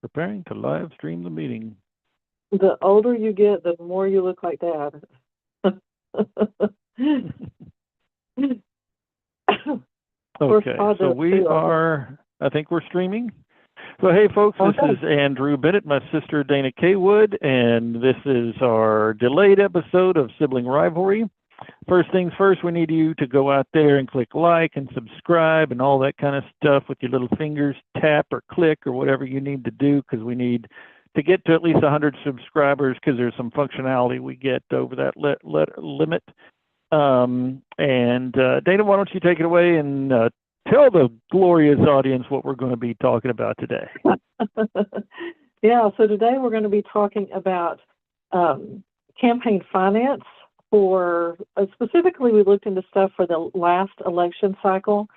Preparing to live stream the meeting. The older you get, the more you look like Dad. Okay, so we are, I think we're streaming. So, hey, folks, this is Andrew Bennett, my sister Dana Kaywood, and this is our delayed episode of Sibling Rivalry. First things first, we need you to go out there and click like and subscribe and all that kind of stuff with your little fingers, tap or click or whatever you need to do, because we need to get to at least 100 subscribers, because there's some functionality we get over that limit. Dana, why don't you take it away and tell the glorious audience what we're going to be talking about today. Yeah, so today we're going to be talking about campaign finance for, specifically we looked into stuff for the last election cycle,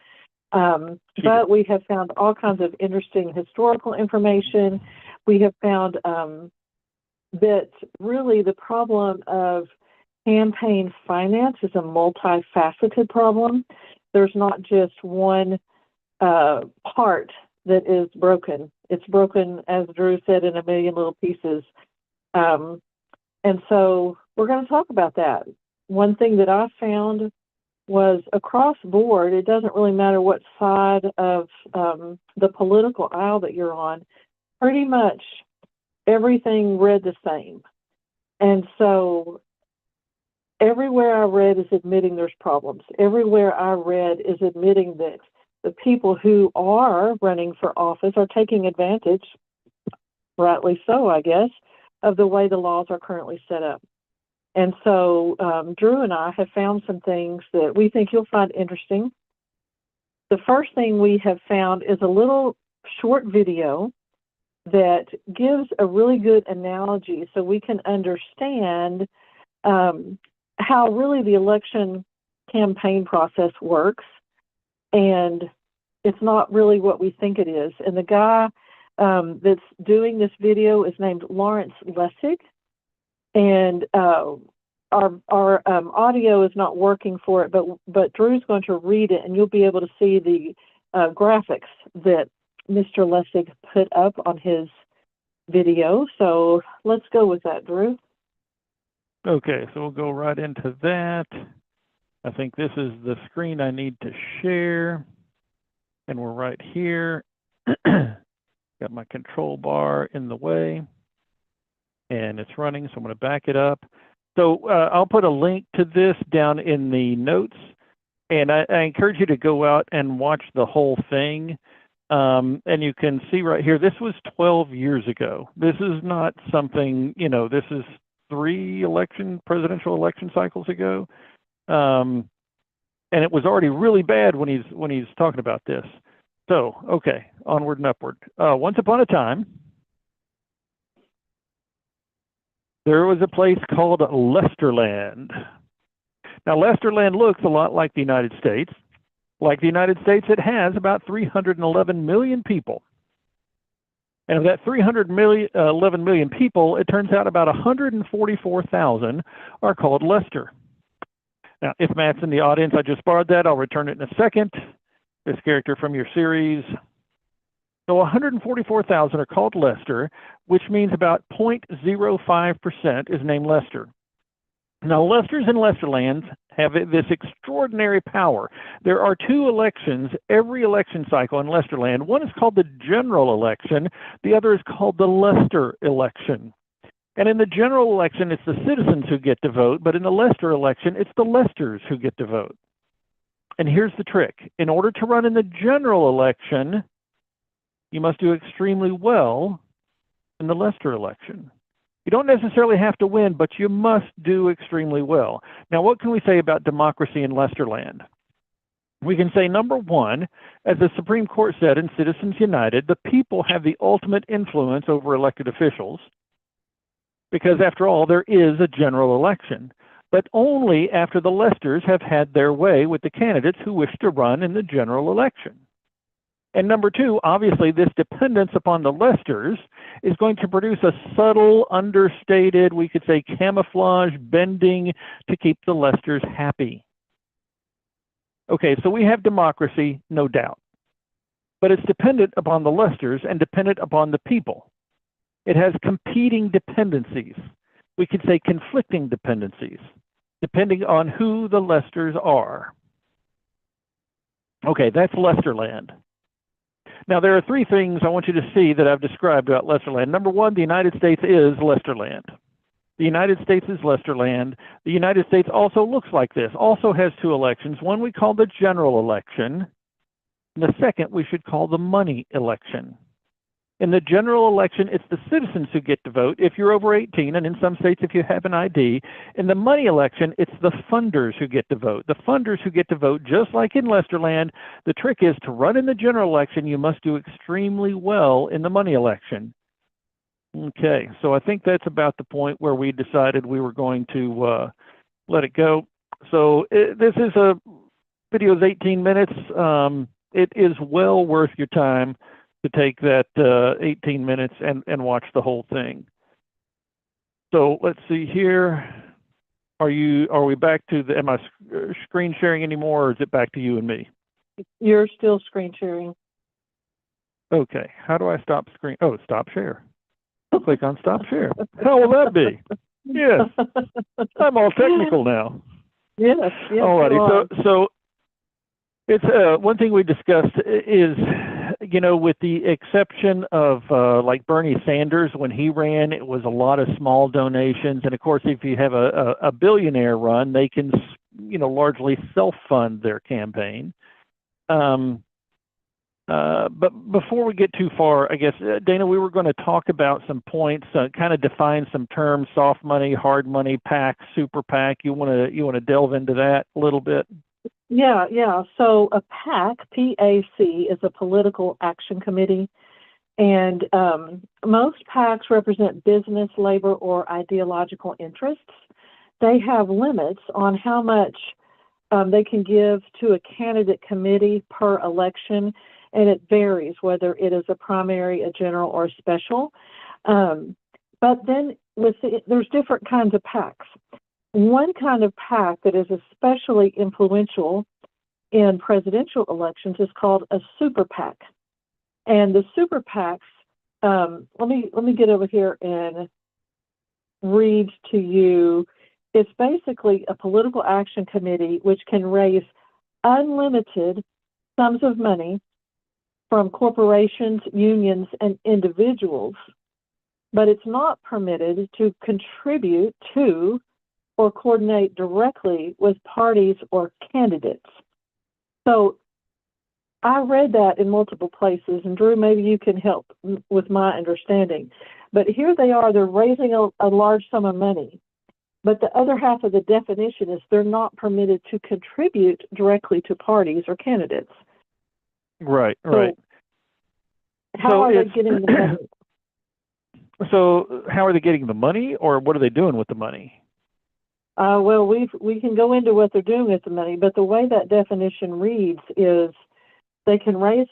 but we have found all kinds of interesting historical information. We have found that really the problem of campaign finance is a multifaceted problem. There's not just one part that is broken. It's broken, as Drew said, in a million little pieces. And so we're going to talk about that. One thing that I found was across board, it doesn't really matter what side of the political aisle that you're on, pretty much everything read the same. And so everywhere I read is admitting there's problems. Everywhere I read is admitting that the people who are running for office are taking advantage, rightly so, I guess, of the way the laws are currently set up. And so Drew and I have found some things that we think you'll find interesting. The first thing we have found is a little short video that gives a really good analogy so we can understand how really the election campaign process works, and it's not really what we think it is. And the guy that's doing this video is named Lawrence Lessig, and our audio is not working for it, but Drew's going to read it, and you'll be able to see the graphics that Mr. Lessig put up on his video. So let's go with that, Drew. Okay, so we'll go right into that. I think this is the screen I need to share, and we're right here. Got my control bar in the way, and it's running, so I'm going to back it up. So I'll put a link to this down in the notes, and I encourage you to go out and watch the whole thing. And you can see right here, this was 12 years ago. This is not something, this is 3 presidential election cycles ago. And it was already really bad when he's talking about this. So, okay, onward and upward. Once upon a time, there was a place called Lesterland. Now, Lesterland looks a lot like the United States. Like the United States, it has about 311 million people. And of that 311 million people, it turns out about 144,000 are called Lester. Now, if Matt's in the audience, I just borrowed that. I'll return it in a second. This character from your series. So 144,000 are called Lester, which means about 0.05% is named Lester. Now, Lesters and Lesterlands have this extraordinary power. There are 2 elections every election cycle in Lesterland. One is called the general election. The other is called the Lester election. And in the general election, it's the citizens who get to vote, but in the Lester election, it's the Lesters who get to vote. And here's the trick. In order to run in the general election, you must do extremely well in the Lester election. You don't necessarily have to win, but you must do extremely well. Now, what can we say about democracy in Lesterland? We can say, number one, as the Supreme Court said in Citizens United, the people have the ultimate influence over elected officials, because after all, there is a general election, but only after the Lesters have had their way with the candidates who wish to run in the general election. And number two, obviously, this dependence upon the Lesters is going to produce a subtle, understated, we could say camouflage bending to keep the Lesters happy. Okay, so we have democracy, no doubt, but it's dependent upon the Lesters and dependent upon the people. It has competing dependencies. We could say conflicting dependencies, depending on who the Lesters are. Okay, that's Lesterland. Now, there are three things I want you to see that I've described about Lesterland. Number one, the United States is Lesterland. The United States is Lesterland. The United States also looks like this, also has two elections. One we call the general election, and the second we should call the money election. In the general election, it's the citizens who get to vote if you're over 18, and in some states if you have an ID. In the money election, it's the funders who get to vote. The funders who get to vote, just like in Lesterland. The trick is to run in the general election, you must do extremely well in the money election. Okay, so I think that's about the point where we decided we were going to let it go. So this is video's 18 minutes. It is well worth your time to take that 18 minutes and watch the whole thing. So let's see here. Are we back to the, am I screen sharing anymore, or is it back to you and me? You're still screen sharing. Okay, how do I stop screen? Oh, stop share. Click on stop share. How will that be? Yes, I'm all technical now. Yes. Alrighty, so it's one thing we discussed is, you know, with the exception of like Bernie Sanders, when he ran, it was a lot of small donations. And of course, if you have a billionaire run, they can, you know, largely self-fund their campaign. But before we get too far, I guess, Dana, we were going to talk about some points, kind of define some terms: soft money, hard money, PAC, super PAC. You want to delve into that a little bit? Yeah. So a PAC, P-A-C, is a political action committee. And most PACs represent business, labor, or ideological interests. They have limits on how much they can give to a candidate committee per election, and it varies whether it is a primary, a general, or a special. But then there's different kinds of PACs. One kind of PAC that is especially influential in presidential elections is called a super PAC. And the super PACs, let me get over here and read to you. It's basically a political action committee which can raise unlimited sums of money from corporations, unions, and individuals, but it's not permitted to contribute to or coordinate directly with parties or candidates. So I read that in multiple places, and Drew, maybe you can help with my understanding. But here they are, they're raising a large sum of money. But the other half of the definition is they're not permitted to contribute directly to parties or candidates. Right. How are they getting the money? So how are they getting the money, or what are they doing with the money? Well, we can go into what they're doing with the money, but the way that definition reads is they can raise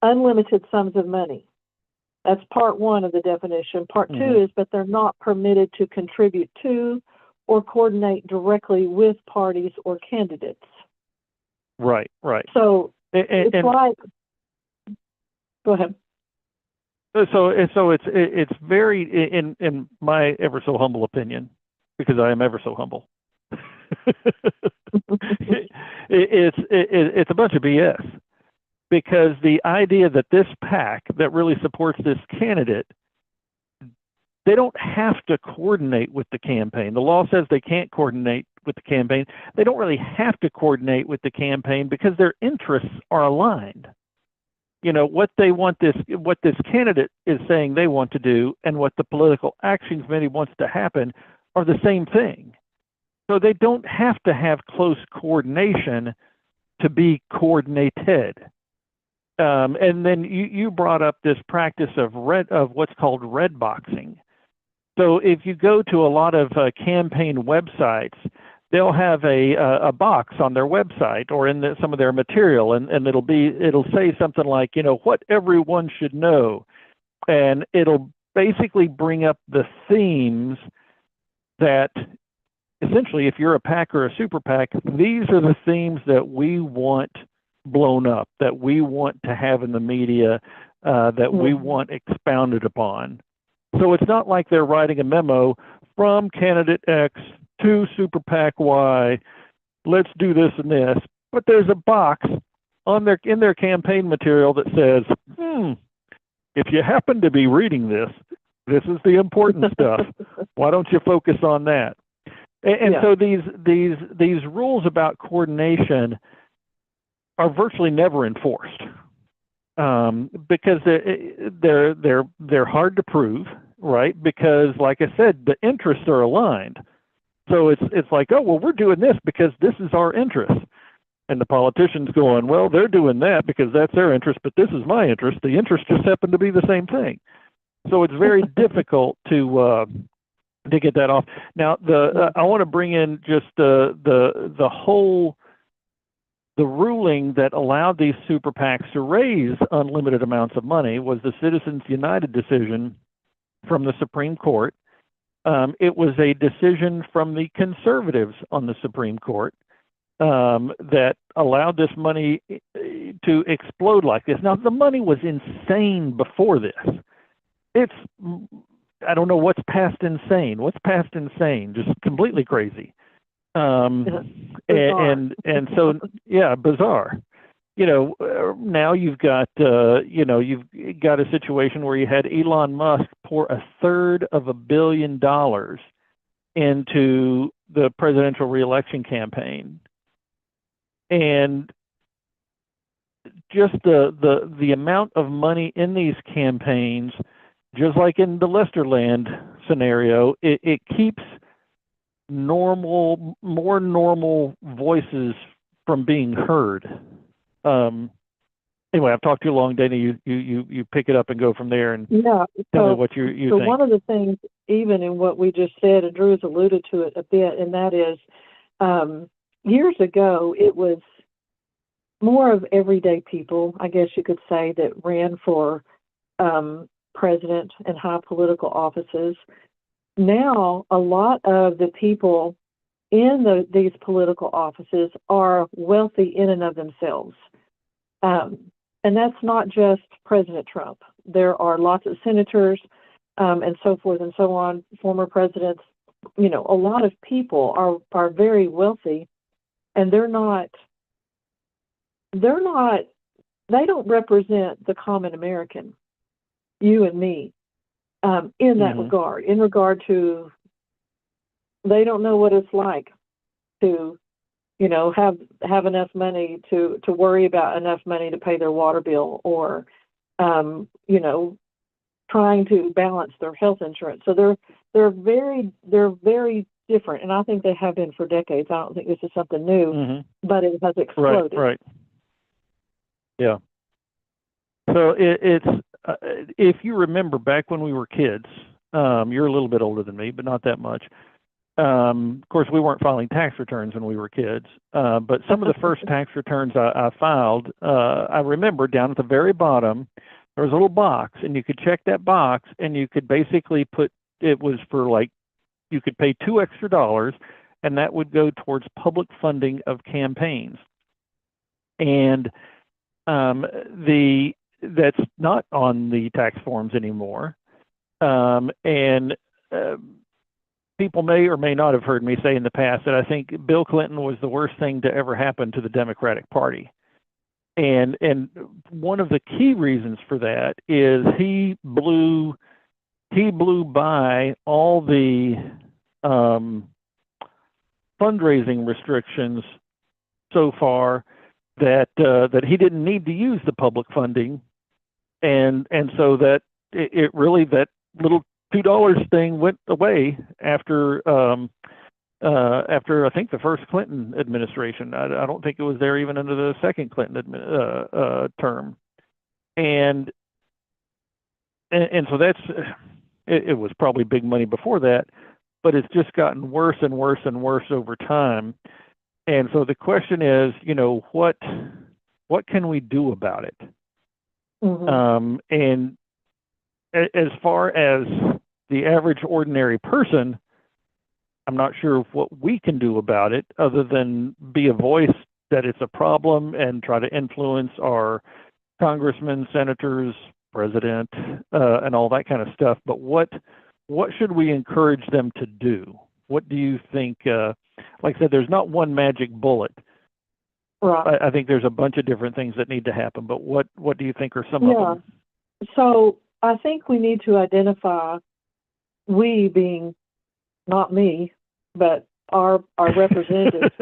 unlimited sums of money. That's part one of the definition. Part two is, but they're not permitted to contribute to or coordinate directly with parties or candidates. Right. So it's like, go ahead. So it's very, in my ever so humble opinion, because I am ever so humble, it's a bunch of BS. Because the idea that this PAC that really supports this candidate, they don't have to coordinate with the campaign. The law says they can't coordinate with the campaign. They don't really have to coordinate with the campaign because their interests are aligned. You know, what this candidate is saying they want to do and what the political action committee wants to happen are the same thing. So they don't have to have close coordination to be coordinated. And then you brought up this practice of what's called red boxing. So if you go to a lot of campaign websites, they'll have a box on their website or in some of their material, and it'll say something like, you know, what everyone should know, and it'll basically bring up the themes that essentially, if you're a PAC or a super PAC, these are the themes that we want blown up, that we want to have in the media, that we want expounded upon. So it's not like they're writing a memo from candidate X to super PAC Y, let's do this and this, but there's a box in their campaign material that says, if you happen to be reading this, this is the important stuff. Why don't you focus on that? And so these rules about coordination are virtually never enforced, because they're hard to prove, right? Because, like I said, the interests are aligned. So it's like, oh, well, we're doing this because this is our interest. And the politicians going, well, they're doing that because that's their interest, but this is my interest. The interests just happen to be the same thing. So it's very difficult to get that off. Now, I want to bring in just the ruling that allowed these super PACs to raise unlimited amounts of money was the Citizens United decision from the Supreme Court. It was a decision from the conservatives on the Supreme Court that allowed this money to explode like this. Now, the money was insane before this. I don't know what's past insane. What's past insane? Just completely crazy. And so, yeah, bizarre. Now you've got a situation where you had Elon Musk pour $350 million into the presidential reelection campaign. And just the amount of money in these campaigns, just like in the Lesterland scenario, it keeps more normal voices from being heard. Anyway, I've talked too long, Dana. You pick it up and go from there and tell me what you so think. One of the things, even in what we just said, and Drew has alluded to it a bit, and that is, years ago, it was more of everyday people, I guess you could say, that ran for president and high political offices. Now, a lot of the people in these political offices are wealthy in and of themselves. And that's not just President Trump. There are lots of senators and so forth and so on, former presidents. A lot of people are very wealthy, and they don't represent the common American, you and me, in that regard, in regard to, they don't know what it's like to, have enough money to worry about enough money to pay their water bill, or, trying to balance their health insurance. So they're very different, and I think they have been for decades. I don't think this is something new, but it has exploded. Right. Yeah. So it's if you remember back when we were kids, you're a little bit older than me, but not that much. Of course, we weren't filing tax returns when we were kids, but some of the first tax returns I filed, I remember down at the very bottom, there was a little box, and you could check that box, and you could basically it was for you could pay $2 extra, and that would go towards public funding of campaigns. And that's not on the tax forms anymore. People may or may not have heard me say in the past that I think Bill Clinton was the worst thing to ever happen to the Democratic Party. And one of the key reasons for that is he blew by all the fundraising restrictions so far that he didn't need to use the public funding, and so that it really, that little $2 thing went away after I think the first Clinton administration. I don't think it was there even under the second Clinton term, and so that's it was probably big money before that, but it's just gotten worse and worse and worse over time. And so the question is, what can we do about it? And as far as the average ordinary person, I'm not sure what we can do about it other than be a voice that it's a problem and try to influence our congressmen, senators, president, and all that kind of stuff. But what should we encourage them to do? What do you think? Like I said, there's not one magic bullet. Right. I think there's a bunch of different things that need to happen. But what do you think are some of them? So I think we need to identify, we being not me, but our representatives,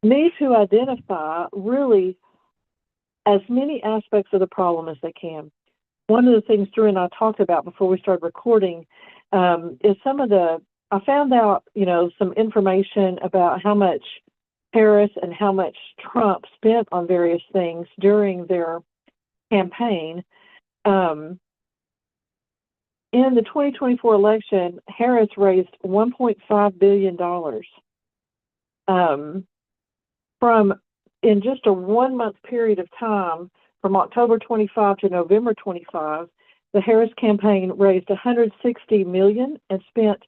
need to identify really as many aspects of the problem as they can. One of the things Drew and I talked about before we started recording is I found out, some information about how much Harris and how much Trump spent on various things during their campaign. In the 2024 election, Harris raised $1.5 billion in just a 1 month period of time, from October 25 to November 25. The Harris campaign raised $160 million and spent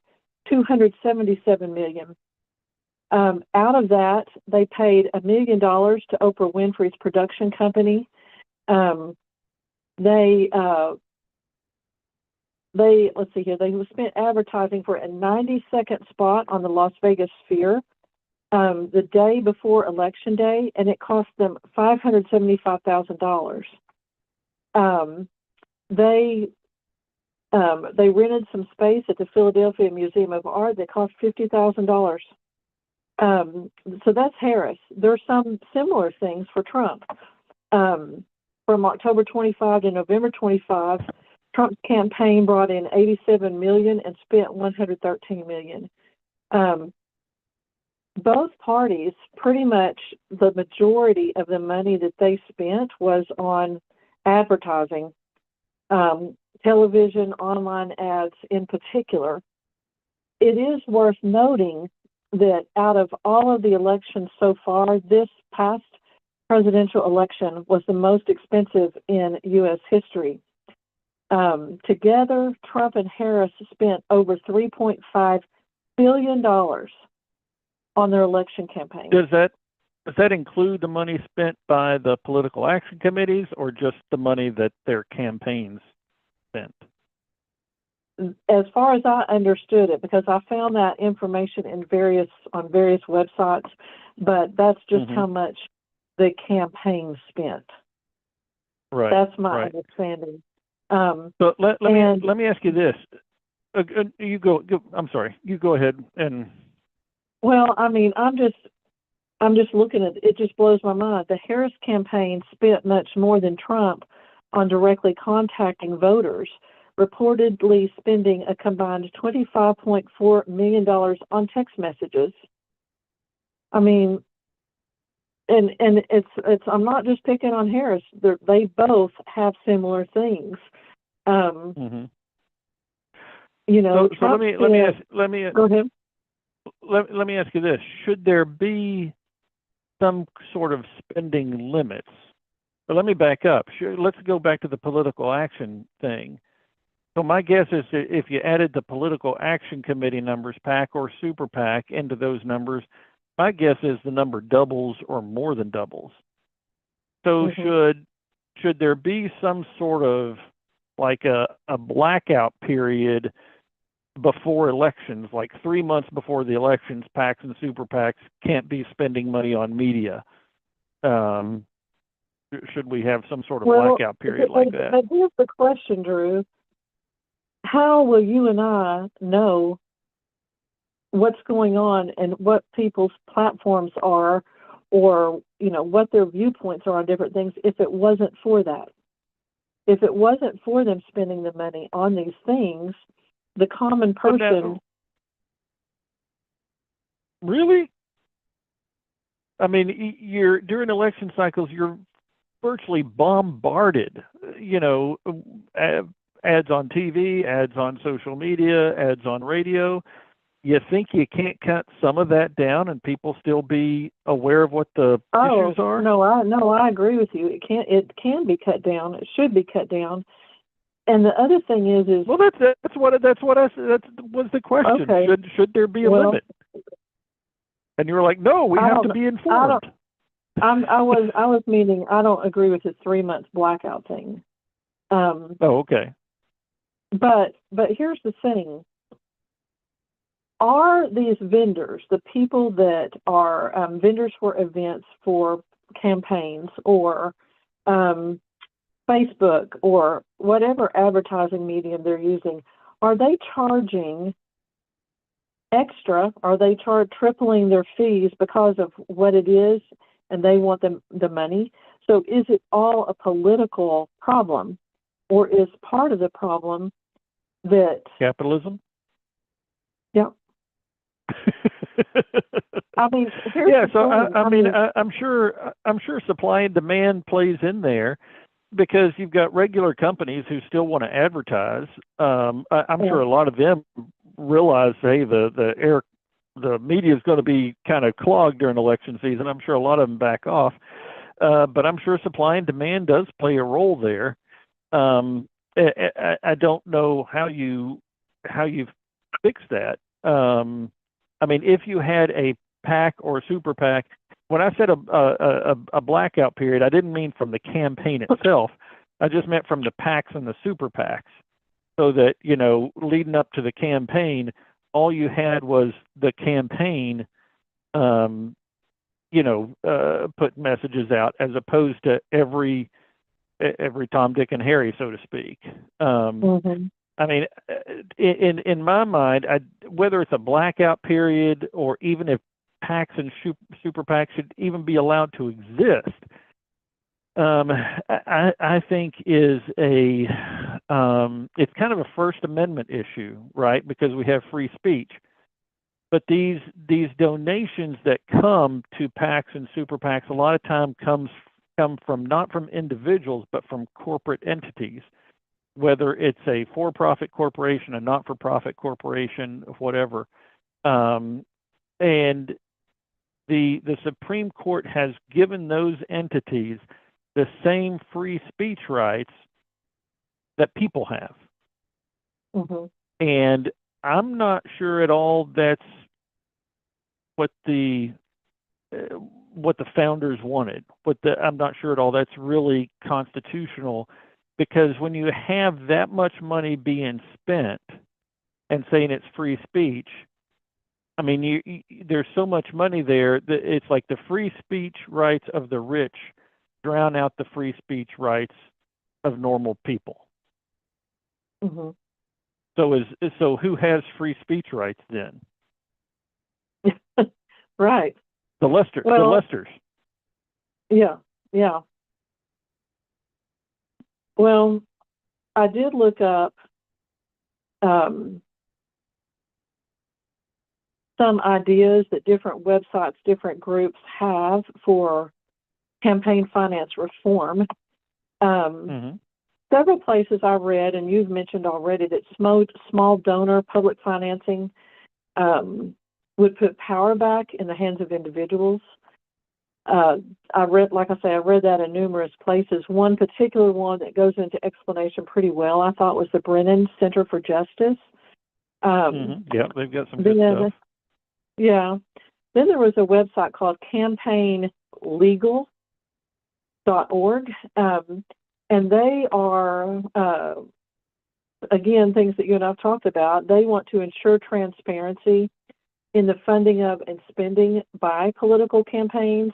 $277 million. Out of that, they paid $1 million to Oprah Winfrey's production company. Let's see here, they spent advertising for a 90-second spot on the Las Vegas Sphere the day before Election Day, and it cost them $575,000. They rented some space at the Philadelphia Museum of Art that cost $50,000. So that's Harris. There's some similar things for Trump. From October 25 to November 25, Trump's campaign brought in $87 million and spent $113 million. Both parties, pretty much the majority of the money that they spent was on advertising, television, online ads in particular. It is worth noting that out of all of the elections so far, this past presidential election was the most expensive in U.S. history. Together, Trump and Harris spent over $3.5 billion on their election campaign. Does that include the money spent by the political action committees, or just the money that their campaigns spent? As far as I understood it, because I found that information on various websites, but that's just how much the campaign spent. Right. That's my understanding. So let me ask you this. You go. I'm sorry. You go ahead and. Well, I mean, I'm just looking at it. It just blows my mind. The Harris campaign spent much more than Trump on directly contacting voters, reportedly spending a combined $25.4 million on text messages. I mean, and it's I'm not just picking on Harris. They both have similar things. So Trump let me go ahead. Let me ask you this: should there be some sort of spending limits? But let me back up. Let's go back to the political action thing. So my guess is that if you added the political action committee numbers, PAC or super PAC, into those numbers, my guess is the number doubles or more than doubles. So should there be some sort of like a blackout period before elections, like 3 months before the elections, PACs and super PACs can't be spending money on media? Should we have some sort of blackout period like that? But here's the question, Drew. How will you and I know what's going on and what people's platforms are, or what their viewpoints are on different things, if it wasn't for that? If it wasn't for them spending the money on these things, the common person. Really? I mean, during election cycles, you're virtually bombarded, ads on TV, ads on social media, ads on radio. You think you can't cut some of that down and people still be aware of what the issues are? No, I agree with you. It can be cut down. It should be cut down. And the other thing is Well, that's what I said. That was the question. okay. Should there be a limit? And you were like, no, we have to be informed. I was meaning I don't agree with the 3 months blackout thing. Oh, okay. But here's the thing: are these vendors, the people that are vendors for events, for campaigns, or Facebook, or whatever advertising medium they're using, are they charging extra? Are they tripling their fees because of what it is, and they want the money? So is it all a political problem, or is part of the problem that capitalism? Yeah. I mean, I'm sure supply and demand plays in there, because you've got regular companies who still want to advertise. I'm sure a lot of them realize, hey, the media is going to be kind of clogged during election season. I'm sure a lot of them back off. But I'm sure supply and demand does play a role there. I don't know how you fix that. I mean, if you had a PAC or super PAC, when I said a blackout period, I didn't mean from the campaign itself. I just meant from the PACs and the super PACs, so that, leading up to the campaign, all you had was the campaign, put messages out, as opposed to every Tom, Dick, and Harry, so to speak. I mean, in my mind, whether it's a blackout period, or even if PACs and super PACs should even be allowed to exist, I think is it's kind of a First Amendment issue, right? Because we have free speech. But these donations that come to PACs and super PACs a lot of time come from, not from individuals, but from corporate entities, whether it's a for-profit corporation, a not-for-profit corporation, whatever. And the Supreme Court has given those entities the same free speech rights that people have. And I'm not sure at all that's what the founders wanted. I'm not sure at all that's really constitutional, because when you have that much money being spent and saying it's free speech, I mean, there's so much money there that it's like the free speech rights of the rich drown out the free speech rights of normal people. So who has free speech rights then? Right. The Lesters. Yeah. Well, I did look up some ideas that different websites, different groups have for campaign finance reform. Several places I read, and you've mentioned already, that small donor public financing would put power back in the hands of individuals. I read that in numerous places. One particular one that goes into explanation pretty well, I thought, was the Brennan Center for Justice. Yeah, they've got some good stuff. Yeah. Then there was a website called campaignlegal.org, and they are, again, things that you and I've talked about. They want to ensure transparency in the funding of and spending by political campaigns,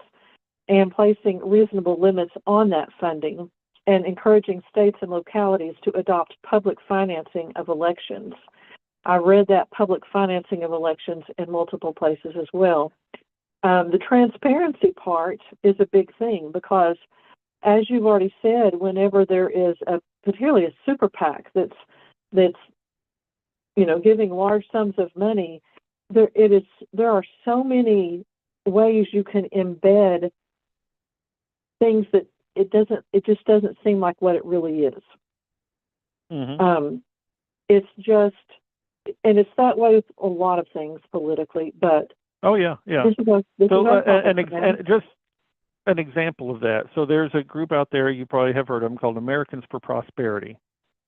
and placing reasonable limits on that funding, and encouraging states and localities to adopt public financing of elections. I read that public financing of elections in multiple places as well. The transparency part is a big thing, because, as you've already said, whenever there is particularly a super PAC that's giving large sums of money, there are so many ways you can embed things that it just doesn't seem like what it really is. It's just, and it's that way with a lot of things politically, but just an example of that. So there's a group out there, you probably have heard of them, called Americans for Prosperity.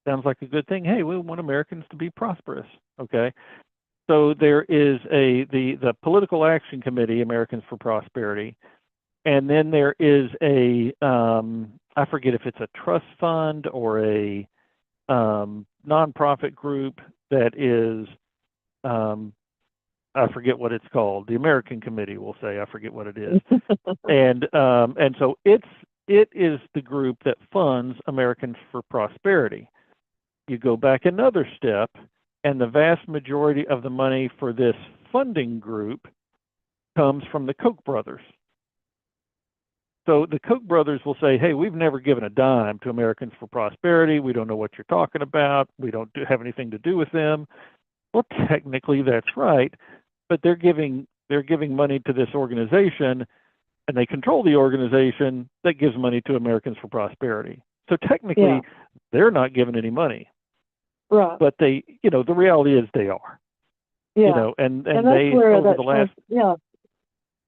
Sounds like a good thing. Hey, we want Americans to be prosperous. Okay. So there is the Political Action Committee, Americans for Prosperity, and then there is I forget if it's a trust fund or a nonprofit group that is I forget what it's called. The American Committee, we'll say. I forget what it is. And so it is the group that funds Americans for Prosperity. You go back another step, and the vast majority of the money for this funding group comes from the Koch brothers. So the Koch brothers will say, hey, we've never given a dime to Americans for Prosperity. We don't know what you're talking about. We don't have anything to do with them. Well, technically that's right, but they're giving money to this organization, and they control the organization that gives money to Americans for Prosperity. So technically, they're not giving any money. Right. But they, the reality is they are. Yeah. And that's they where over the last Go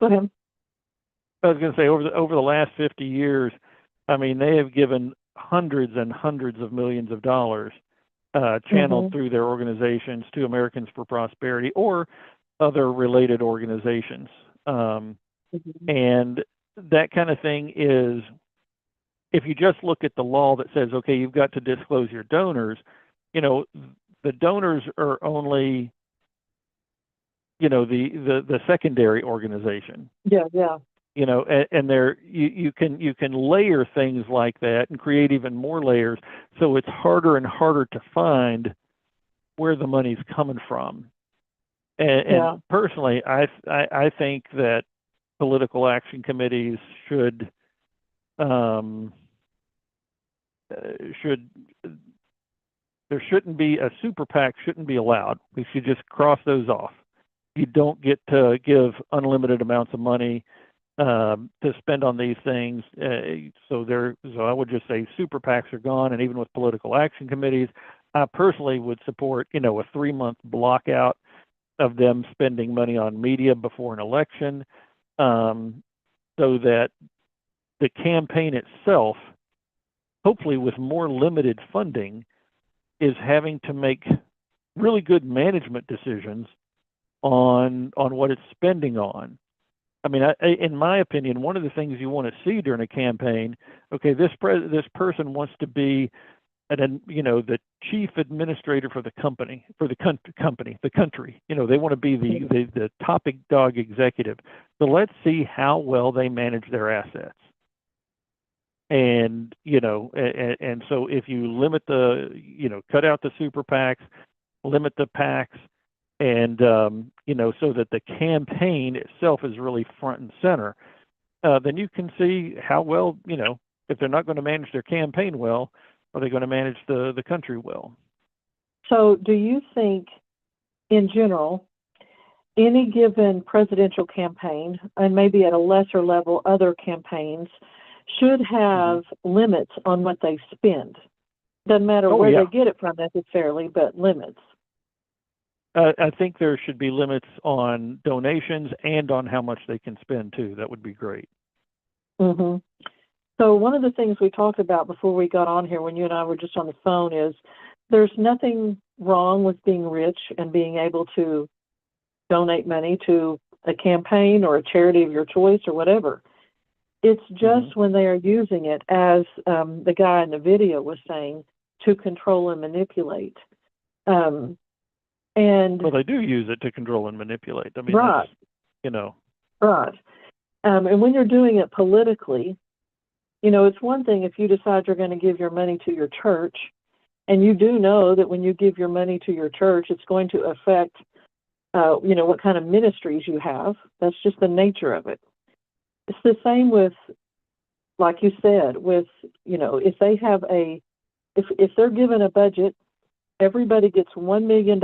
ahead. I was going to say over the last 50 years, I mean, they have given hundreds and hundreds of millions of dollars channeled through their organizations to Americans for Prosperity or other related organizations. And that kind of thing is, if you just look at the law that says, okay, you've got to disclose your donors, the donors are only, the secondary organization. Yeah. And there you can layer things like that and create even more layers, so it's harder and harder to find where the money's coming from. And personally, I think that political action committees should there shouldn't be a super PAC shouldn't be allowed. We should just cross those off. You don't get to give unlimited amounts of money to spend on these things. So I would just say super PACs are gone, and even with political action committees, I personally would support, a 3-month block out of them spending money on media before an election, so that the campaign itself, hopefully with more limited funding, is having to make really good management decisions on what it's spending on. I mean, in my opinion, one of the things you want to see during a campaign, okay, this person wants to be the chief administrator for the company, the country. They want to be the top dog executive. So let's see how well they manage their assets. And and so if you limit cut out the super PACs, limit the PACs, and so that the campaign itself is really front and center, then you can see how well, if they're not going to manage their campaign well, are they going to manage the country well? So do you think, in general, any given presidential campaign, and maybe at a lesser level other campaigns, should have limits on what they spend? Doesn't matter where they get it from necessarily, but limits. I think there should be limits on donations and on how much they can spend too. That would be great. So one of the things we talked about before we got on here, when you and I were just on the phone, is there's nothing wrong with being rich and being able to donate money to a campaign or a charity of your choice or whatever. It's just when they are using it, as the guy in the video was saying, to control and manipulate. And they do use it to control and manipulate. I mean, right. Right. And when you're doing it politically, it's one thing if you decide you're going to give your money to your church, and you do know that when you give your money to your church, it's going to affect, what kind of ministries you have. That's just the nature of it. It's the same with, like you said, with, if they have if they're given a budget, everybody gets $1 million.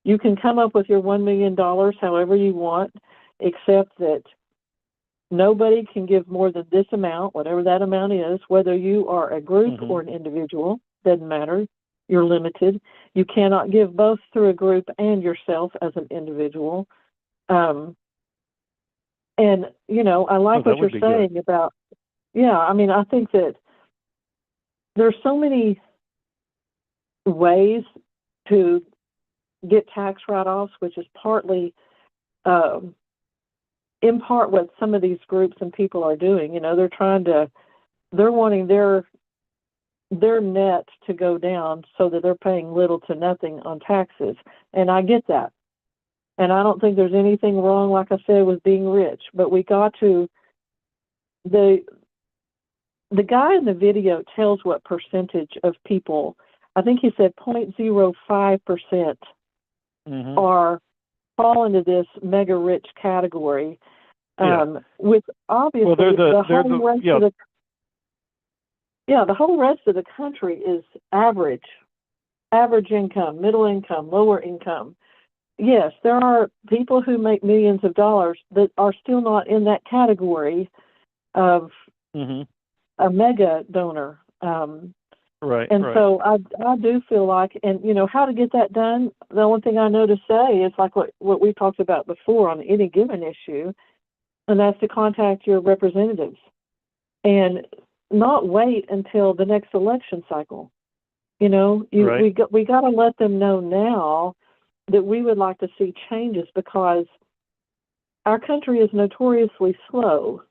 You can come up with your $1 million however you want, except that nobody can give more than this amount, whatever that amount is, whether you are a group or an individual, doesn't matter. You're limited. You cannot give both through a group and yourself as an individual. And, I like what you're saying about, I mean, I think that there's so many ways to get tax write-offs, which is partly, um, in part, what some of these groups and people are doing. They're wanting their net to go down so that they're paying little to nothing on taxes. And I get that. And I don't think there's anything wrong, like I said, with being rich. But we got to, the guy in the video tells what percentage of people, I think he said 0.05% are fall into this mega rich category. With obviously the whole rest of the country is average income, middle income, lower income. Yes, there are people who make millions of dollars that are still not in that category of a mega donor. Right. So I do feel like, and how to get that done, the only thing I know to say is like what we talked about before on any given issue, and that's to contact your representatives and not wait until the next election cycle. We got to let them know now that we would like to see changes, because our country is notoriously slow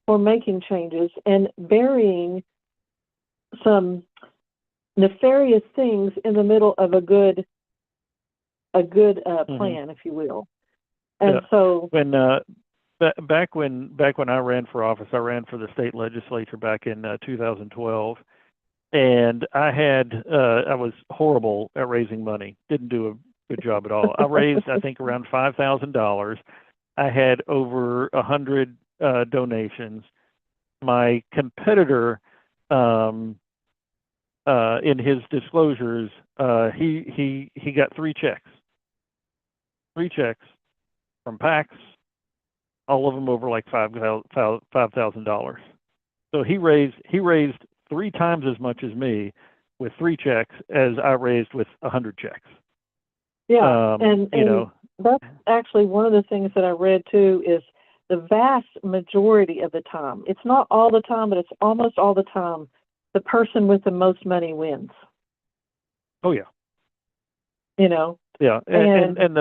for making changes and burying some nefarious things in the middle of a good plan, if you will. And so when back when I ran for office, I ran for the state legislature back in 2012, and I was horrible at raising money. Didn't do a good job at all. I raised, I think, around $5,000. I had over 100 donations. My competitor, in his disclosures, he got three checks from PACs, all of them over like $5,000. So he raised three times as much as me with three checks as I raised with 100 checks. Yeah, and that's actually one of the things that I read too, is the vast majority of the time, it's not all the time, but it's almost all the time, the person with the most money wins. Oh yeah. Yeah, and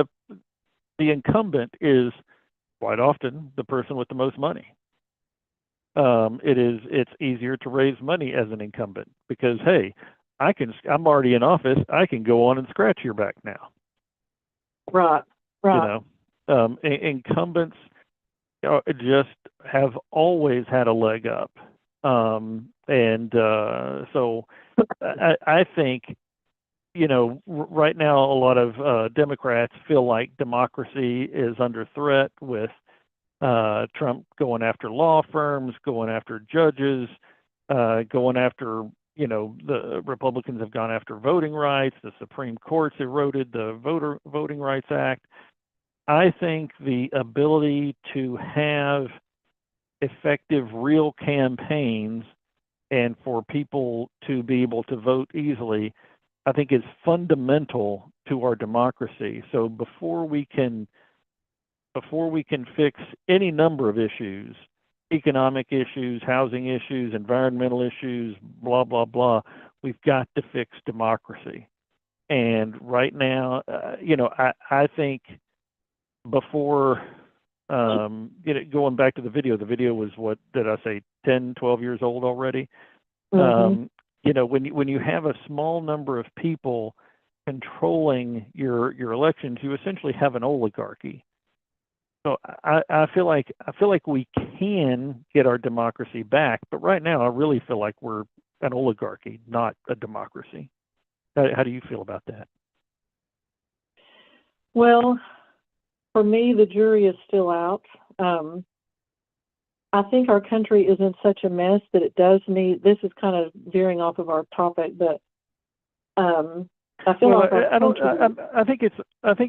the incumbent is quite often the person with the most money. It's easier to raise money as an incumbent because, hey, I'm already in office. I can go on and scratch your back now. Right. Incumbents just have always had a leg up. So I think, right now a lot of Democrats feel like democracy is under threat with Trump going after law firms, going after judges, going after, the Republicans have gone after voting rights. The Supreme Court's eroded the Voting Rights Act. I think the ability to have effective, real campaigns and for people to be able to vote easily, I think is fundamental to our democracy. So before we can fix any number of issues, economic issues, housing issues, environmental issues, blah, blah, blah, we've got to fix democracy. And right now, I think before, going back to the video was, what did I say, 10, 12 years old already? When you have a small number of people controlling your elections, you essentially have an oligarchy. So I feel like we can get our democracy back, but right now I really feel like we're an oligarchy, not a democracy. How do you feel about that? Well, for me, the jury is still out. I think our country is in such a mess that it does need. This is kind of veering off of our topic, but I feel like I think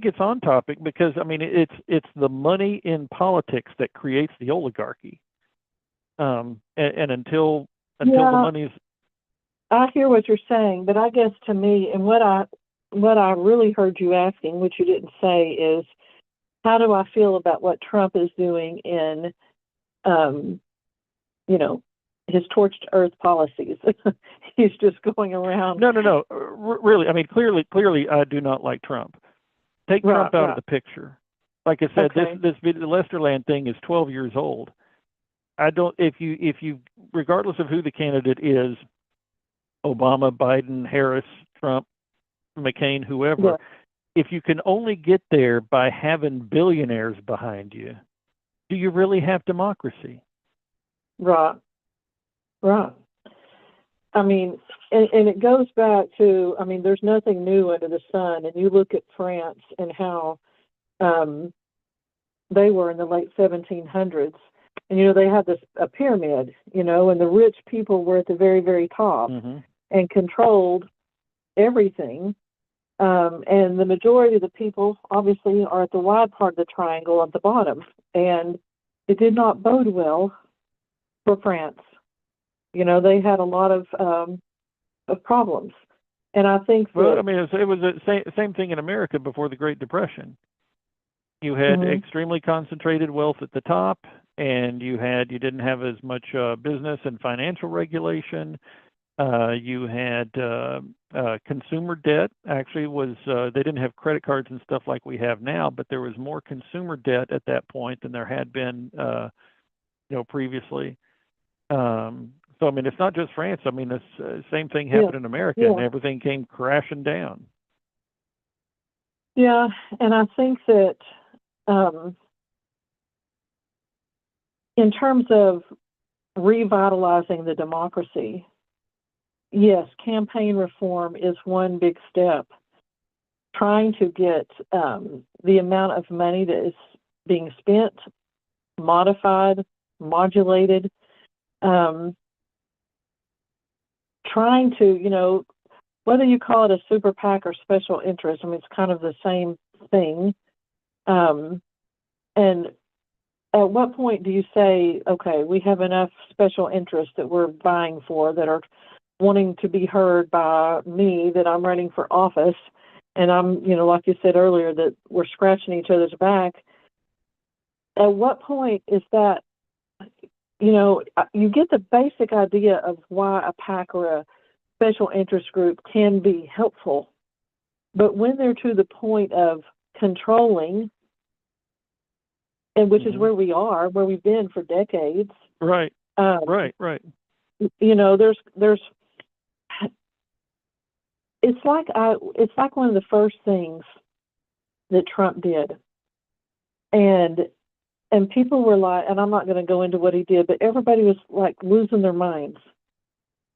it's on topic because it's the money in politics that creates the oligarchy. And until the money's. I hear what you're saying, but I guess to me, and what I really heard you asking, which you didn't say, is how do I feel about what Trump is doing in his torched earth policies. He's just going around. No. Really, I mean, clearly, I do not like Trump. Take Trump out of the picture. Like I said, this Lesterland thing is 12 years old. I don't. If you, regardless of who the candidate is, Obama, Biden, Harris, Trump, McCain, whoever, Yeah. if you can only get there by having billionaires behind you, do you really have democracy? Right. I mean, and it goes back to, I mean, there's nothing new under the sun. And you look at France and how they were in the late 1700s. And, they had a pyramid, and the rich people were at the very, very top and controlled everything. And the majority of the people, obviously, are at the wide part of the triangle at the bottom. And it did not bode well for France. They had a lot of problems. And I think that... Well, I mean, it was the same thing in America before the Great Depression. You had extremely concentrated wealth at the top, and you didn't have as much business and financial regulation. You had consumer debt. Actually, they didn't have credit cards and stuff like we have now, but there was more consumer debt at that point than there had been, previously. So, I mean, it's not just France. I mean, the same thing happened in America, and everything came crashing down. Yeah, and I think that in terms of revitalizing the democracy, yes, campaign reform is one big step. Trying to get the amount of money that is being spent modified, modulated, trying to, whether you call it a super PAC or special interest, I mean, it's kind of the same thing. And at what point do you say, okay, we have enough special interests that we're vying for that are wanting to be heard by me, that I'm running for office, and I'm, like you said earlier, that we're scratching each other's back. At what point is that, you get the basic idea of why a PAC or a special interest group can be helpful, but when they're to the point of controlling, and which is where we've been for decades. Right. Right. There's it's like one of the first things that Trump did. And people were like, and I'm not going to go into what he did, but everybody was like losing their minds.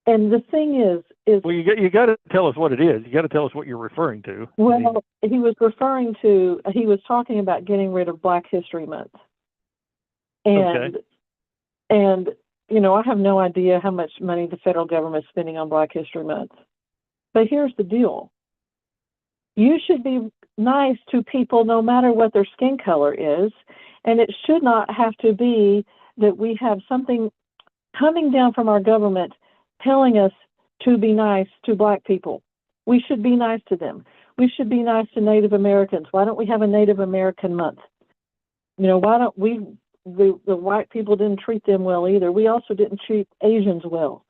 And the thing is well, you got to tell us what it is. You got to tell us what you're referring to. Well, he was talking about getting rid of Black History Month. And I have no idea how much money the federal government is spending on Black History Month. But here's the deal. You should be nice to people no matter what their skin color is, and it should not have to be that we have something coming down from our government telling us to be nice to Black people. We should be nice to them. We should be nice to Native Americans. Why don't we have a Native American month? Why don't the white people didn't treat them well either. We also didn't treat Asians well.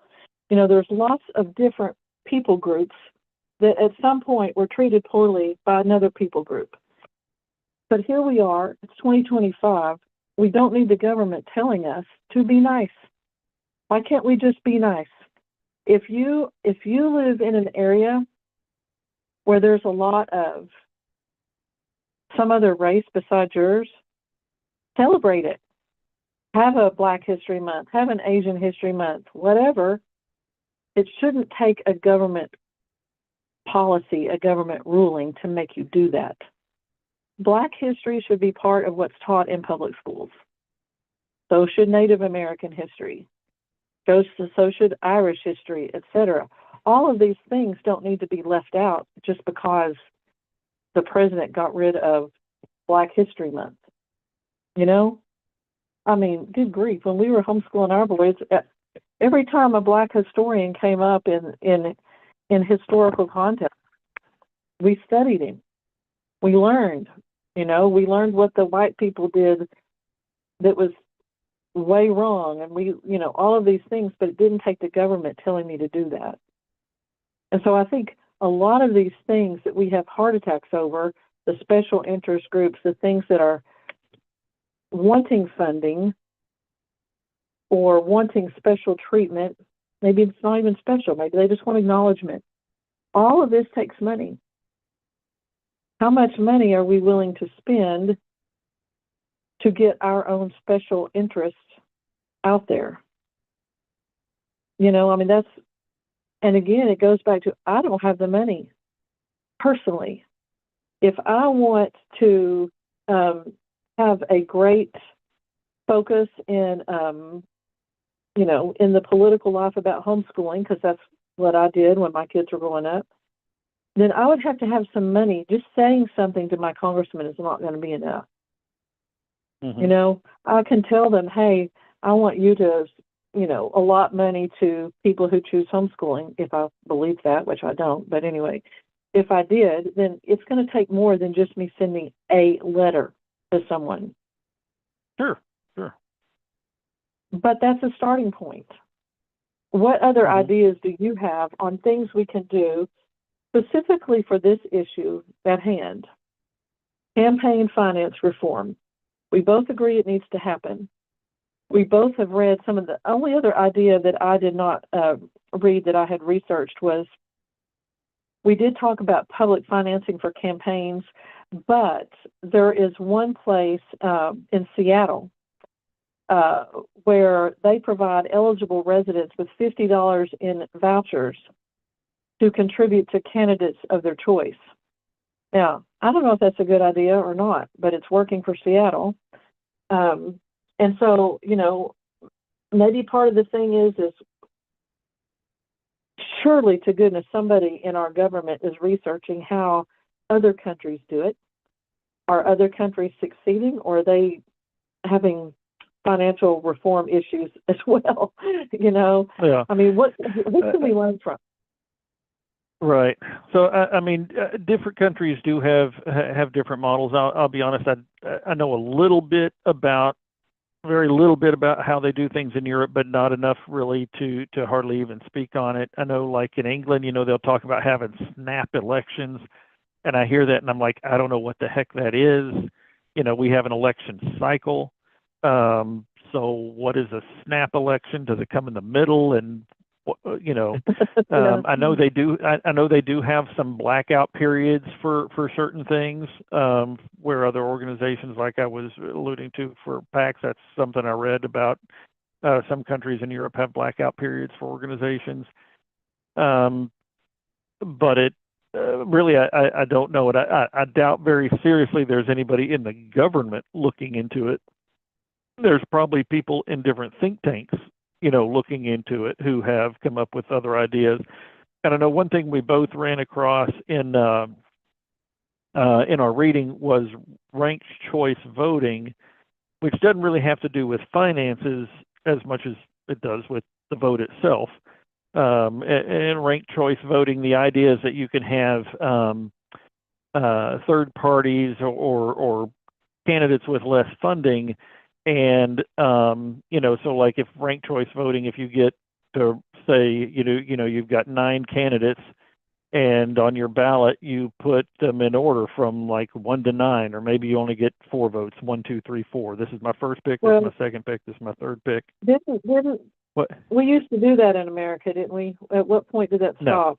There's lots of different people groups that at some point were treated poorly by another people group. But here we are, it's 2025. We don't need the government telling us to be nice. Why can't we just be nice? If you live in an area where there's a lot of some other race besides yours, celebrate it. Have a Black History Month, have an Asian History Month, whatever. It shouldn't take a government policy, a government ruling to make you do that. Black history should be part of what's taught in public schools. So should Native American history. So should Irish history, etc. All of these things don't need to be left out just because the president got rid of Black History Month. I mean, good grief. When we were homeschooling our boys, every time a Black historian came up in historical context, we studied him. We learned, we learned what the white people did that was way wrong, and all of these things, but it didn't take the government telling me to do that. And so I think a lot of these things that we have heart attacks over, the special interest groups, the things that are wanting funding or wanting special treatment, maybe it's not even special, maybe they just want acknowledgement. All of this takes money. How much money are we willing to spend to get our own special interests out there? And again, it goes back to, I don't have the money personally. If I want to have a great focus in the political life about homeschooling, because that's what I did when my kids were growing up, then I would have to have some money. Just saying something to my congressman is not going to be enough. Mm-hmm. I can tell them, hey, I want you to, allot money to people who choose homeschooling, if I believe that, which I don't. But anyway, if I did, then it's going to take more than just me sending a letter to someone. Sure. But that's a starting point. What other ideas do you have on things we can do specifically for this issue at hand? Campaign finance reform. We both agree it needs to happen. We both have read some of the only other idea that I did not read that I had researched was we did talk about public financing for campaigns, but there is one place in Seattle where they provide eligible residents with $50 in vouchers to contribute to candidates of their choice. Now, I don't know if that's a good idea or not, but it's working for Seattle. And so, maybe part of the thing is surely to goodness somebody in our government is researching how other countries do it. Are other countries succeeding, or are they having financial reform issues as well? Yeah. I mean, what can we learn from? Right. So, different countries do have different models. I'll be honest. I know very little bit about how they do things in Europe, but not enough really to hardly even speak on it. I know, like in England, they'll talk about having snap elections, and I hear that, and I'm like, I don't know what the heck that is. We have an election cycle. So what is a snap election? Does it come in the middle? And I know they do. I know they do have some blackout periods for certain things, where other organizations, like I was alluding to for PACs, that's something I read about. Some countries in Europe have blackout periods for organizations, but it really, I don't know it. I doubt very seriously there's anybody in the government looking into it. There's probably people in different think tanks, looking into it, who have come up with other ideas. And I know one thing we both ran across in our reading was ranked choice voting, which doesn't really have to do with finances as much as it does with the vote itself. And ranked choice voting, the idea is that you can have third parties or candidates with less funding. And, so like if ranked choice voting, if you get to say, you've got 9 candidates, and on your ballot, you put them in order from like 1 to 9, or maybe you only get 4 votes, 1, 2, 3, 4. This is my first pick. This is my second pick. This is my third pick. What? We used to do that in America, didn't we? At what point did that stop? No.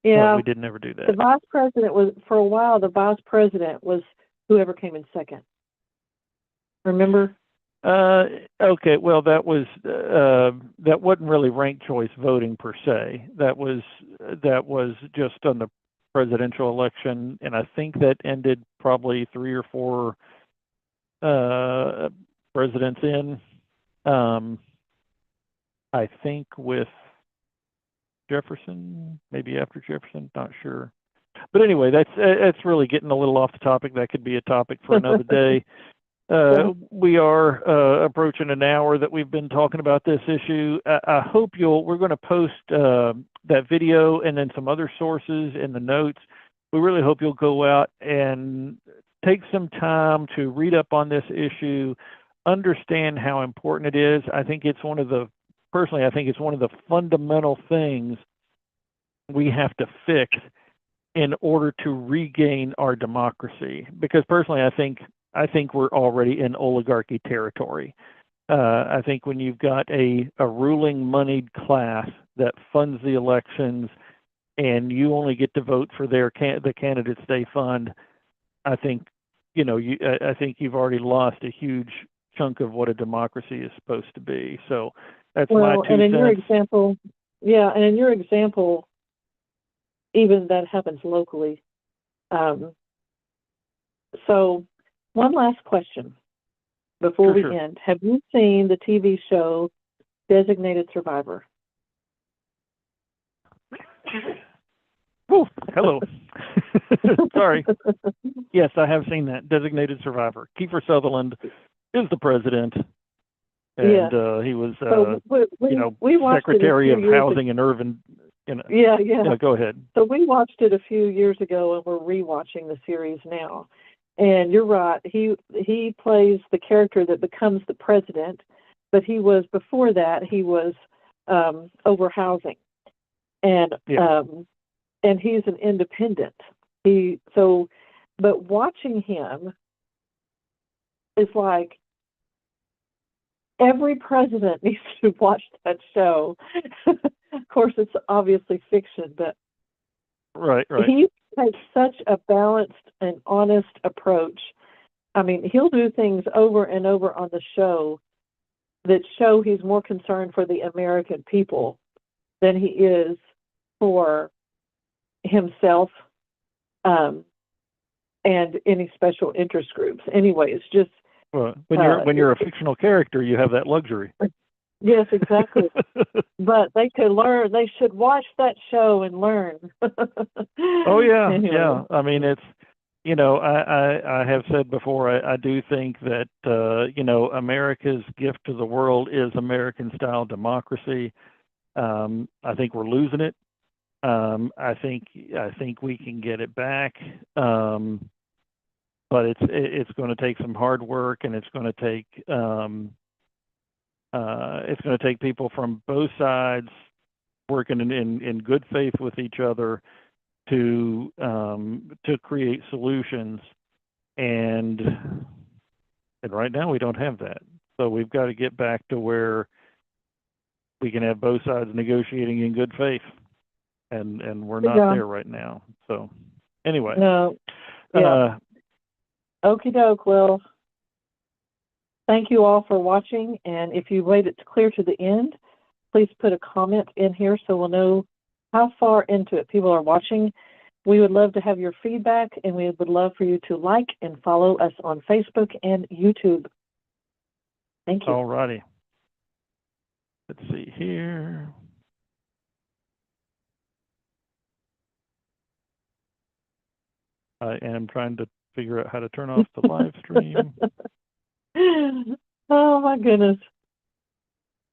Yeah. No, we did never do that. The vice president was, for a while, the vice president was whoever came in second. Remember? Okay. Well, that wasn't really ranked choice voting per se. That was just on the presidential election, and I think that ended probably 3 or 4 presidents in. I think with Jefferson, maybe after Jefferson, not sure. But anyway, that's really getting a little off the topic. That could be a topic for another day. We are approaching an hour that we've been talking about this issue. I hope we're going to post that video and then some other sources in the notes. We really hope you'll go out and take some time to read up on this issue, understand how important it is. I think it's one of the personally, I think it's one of the fundamental things we have to fix in order to regain our democracy. Because personally, I think we're already in oligarchy territory. I think when you've got a ruling moneyed class that funds the elections and you only get to vote for the candidates they fund, I think I think you've already lost a huge chunk of what a democracy is supposed to be. So that's my Well, 2 and in your cents. example, yeah, and in your example, even that happens locally. So, one last question before we Sure. end. Have you seen the TV show Designated Survivor? Oh, hello. Sorry. Yes, I have seen that. Designated Survivor. Kiefer Sutherland is the president, and Yeah. he was, So we watched it a Secretary few of years Housing and Urban. Yeah. Yeah, go ahead. So we watched it a few years ago, and we're rewatching the series now. And you're right. He plays the character that becomes the president, but before that he was over housing, and Yeah. and he's an independent. But watching him is like every president needs to watch that show. Of course, it's obviously fiction, but Right. he takes such a balanced and honest approach. I mean, he'll do things over and over on the show that show he's more concerned for the American people than he is for himself and any special interest groups. Anyway, it's just Well, when you're a fictional character, you have that luxury. yes, exactly. But they could learn. They should watch that show and learn. Oh yeah, Anyway. yeah. I mean, it's I have said before. I do think that America's gift to the world is American style democracy. I think we're losing it. I think we can get it back. But it's going to take some hard work, and it's going to take people from both sides working in good faith with each other to create solutions. And right now we don't have that. So we've got to get back to where we can have both sides negotiating in good faith, and we're not there right now. So anyway, no, yeah. Okie doke. Well, thank you all for watching, and if you waited clear to the end, please put a comment in here so we'll know how far into it people are watching. We would love to have your feedback, and we would love for you to like and follow us on Facebook and YouTube. Thank you. All righty. Let's see here. I am trying to figure out how to turn off the live stream. Oh my goodness.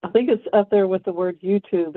I think it's up there with the word YouTube.